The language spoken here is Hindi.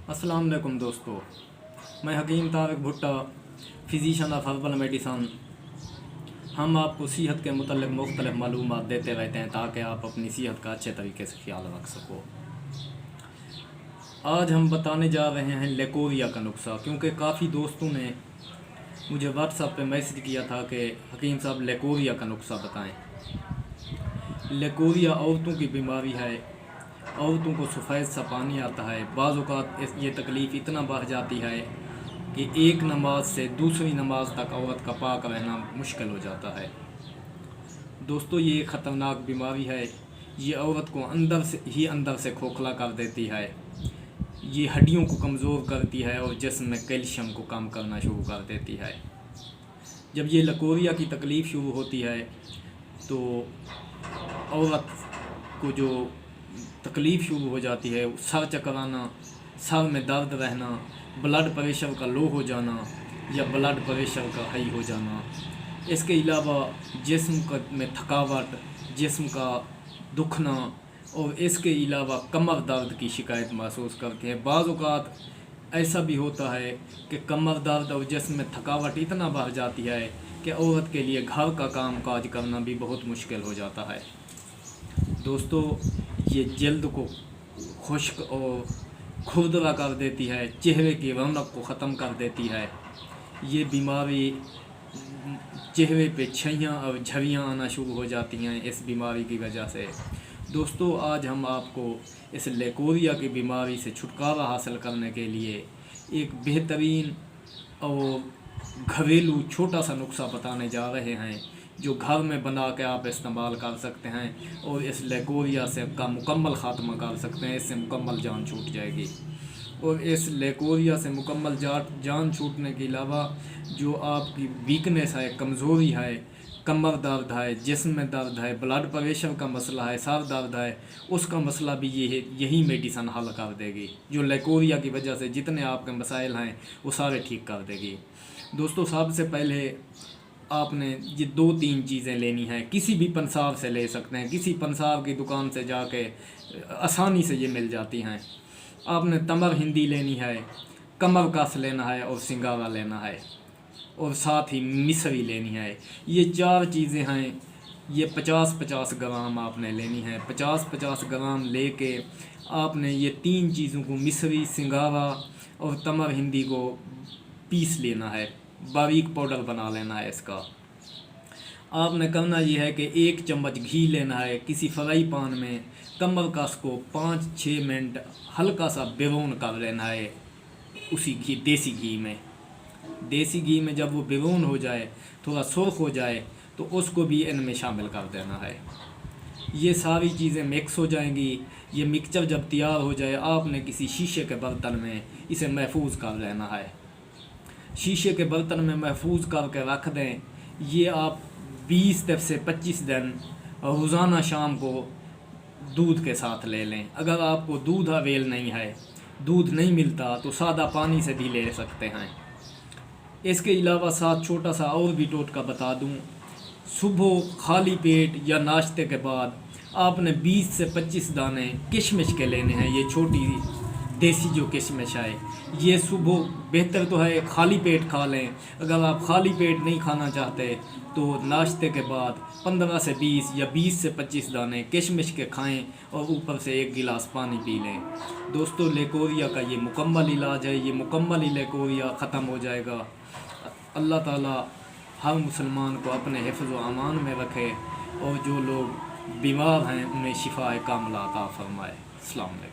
अस्सलाम वालेकुम दोस्तों, मैं हकीम तारिक भुट्टा, फिजिशियन ऑफ हर्बल मेडिसन। हम आपको सेहत के मुतल्लिक़ मुख्तलिफ़ मालूमात देते रहते हैं ताकि आप अपनी सेहत का अच्छे तरीके से ख्याल रख सको। आज हम बताने जा रहे हैं लेकोरिया का नुस्खा, क्योंकि काफ़ी दोस्तों ने मुझे व्हाट्सएप पे मैसेज किया था कि हकीम साहब लेकोरिया का नुस्खा बताएं। लेकोरिया औरतों की बीमारी है। औरतों को सफ़ेद सा पानी आता है। बाज़ औक़ात ये तकलीफ़ इतना बढ़ जाती है कि एक नमाज से दूसरी नमाज तक औरत का पाक रहना मुश्किल हो जाता है। दोस्तों, ये एक ख़तरनाक बीमारी है। ये औरत को अंदर से खोखला कर देती है। ये हड्डियों को कमज़ोर करती है और जिस्म में कैल्शियम को कम करना शुरू कर देती है। जब ये लेकोरिया की तकलीफ़ शुरू होती है तो औरत को जो तकलीफ़ शुरू हो जाती है, सर चकराना, सर में दर्द रहना, ब्लड प्रेशर का लो हो जाना या ब्लड प्रेशर का हाई हो जाना। इसके अलावा जिस्म में थकावट, जिस्म का दुखना और इसके अलावा कमर दर्द की शिकायत महसूस करते हैं। बाज़ औक़ात ऐसा भी होता है कि कमर दर्द और जिस्म में थकावट इतना बढ़ जाती है कि औरत के लिए घर का काम काज करना भी बहुत मुश्किल हो जाता है। दोस्तों, ये जल्द को खुश्क और खुरदरा कर देती है, चेहरे की रौनक को ख़त्म कर देती है। ये बीमारी चेहरे पे छैयाँ और झरियाँ आना शुरू हो जाती हैं इस बीमारी की वजह से। दोस्तों, आज हम आपको इस लेकोरिया की बीमारी से छुटकारा हासिल करने के लिए एक बेहतरीन और घरेलू छोटा सा नुस्खा बताने जा रहे हैं जो घर में बना के आप इस्तेमाल कर सकते हैं और इस लेकोरिया से का मुकम्मल ख़ात्मा कर सकते हैं। इससे मुकम्मल जान छूट जाएगी। और इस लेकोरिया से मुकम्मल जान छूटने के अलावा जो आपकी वीकनेस है, कमज़ोरी है, कमर दर्द है, जिस्म में दर्द है, ब्लड प्रेशर का मसला है, सर दर्द है, उसका मसला भी यही मेडिसन हल कर देगी। जो लेकोरिया की वजह से जितने आपके मसाइल हैं वो सारे ठीक कर देगी। दोस्तों, सबसे पहले आपने ये 2-3 चीज़ें लेनी हैं। किसी भी पंसार से ले सकते हैं, किसी पंसार की दुकान से जाके आसानी से ये मिल जाती हैं। आपने तमर हिंदी लेनी है, कमर कस लेना है और सिंगारा लेना है और साथ ही मिसरी लेनी है। ये 4 चीज़ें हैं। ये 50-50 ग्राम आपने लेनी है। 50-50 ग्राम लेके आपने ये 3 चीज़ों को, मिसरी, सिंगारा और तमर हिंदी को पीस लेना है, बारीक पाउडर बना लेना है। इसका आपने करना ये है कि 1 चम्मच घी लेना है। किसी फ्राई पैन में कमर कस को 5-6 मिनट हल्का सा भिगोन कर लेना है उसी देसी घी में जब वो भिगोन हो जाए, थोड़ा सुर्ख हो जाए, तो उसको भी इनमें शामिल कर देना है। ये सारी चीज़ें मिक्स हो जाएंगी। ये मिक्सचर जब तैयार हो जाए, आपने किसी शीशे के बर्तन में इसे महफूज कर लेना है। शीशे के बर्तन में महफूज करके रख दें। ये आप 20 से 25 दिन रोज़ाना शाम को दूध के साथ ले लें। अगर आपको दूध अवेल नहीं है, दूध नहीं मिलता, तो सादा पानी से भी ले सकते हैं। इसके अलावा साथ छोटा सा और भी टोटका बता दूं। सुबह खाली पेट या नाश्ते के बाद आपने 20 से 25 दाने किशमिश के लेने हैं। ये छोटी देसी जो किशमिश है, ये सुबह बेहतर तो है खाली पेट खा लें। अगर आप खाली पेट नहीं खाना चाहते तो नाश्ते के बाद 15 से 20 या 20 से 25 दाने किशमिश के खाएं और ऊपर से 1 गिलास पानी पी लें। दोस्तों, लेकोरिया का ये मुकम्मल इलाज है। ये मुकम्मल ही लेकोरिया ख़त्म हो जाएगा। अल्लाह ताला हर मुसलमान को अपने हिफ्ज़ व अमान में रखे और जो लोग बीमार हैं उन्हें शिफाए कामिला अता फरमाए। अस्सलाम वालेकुम।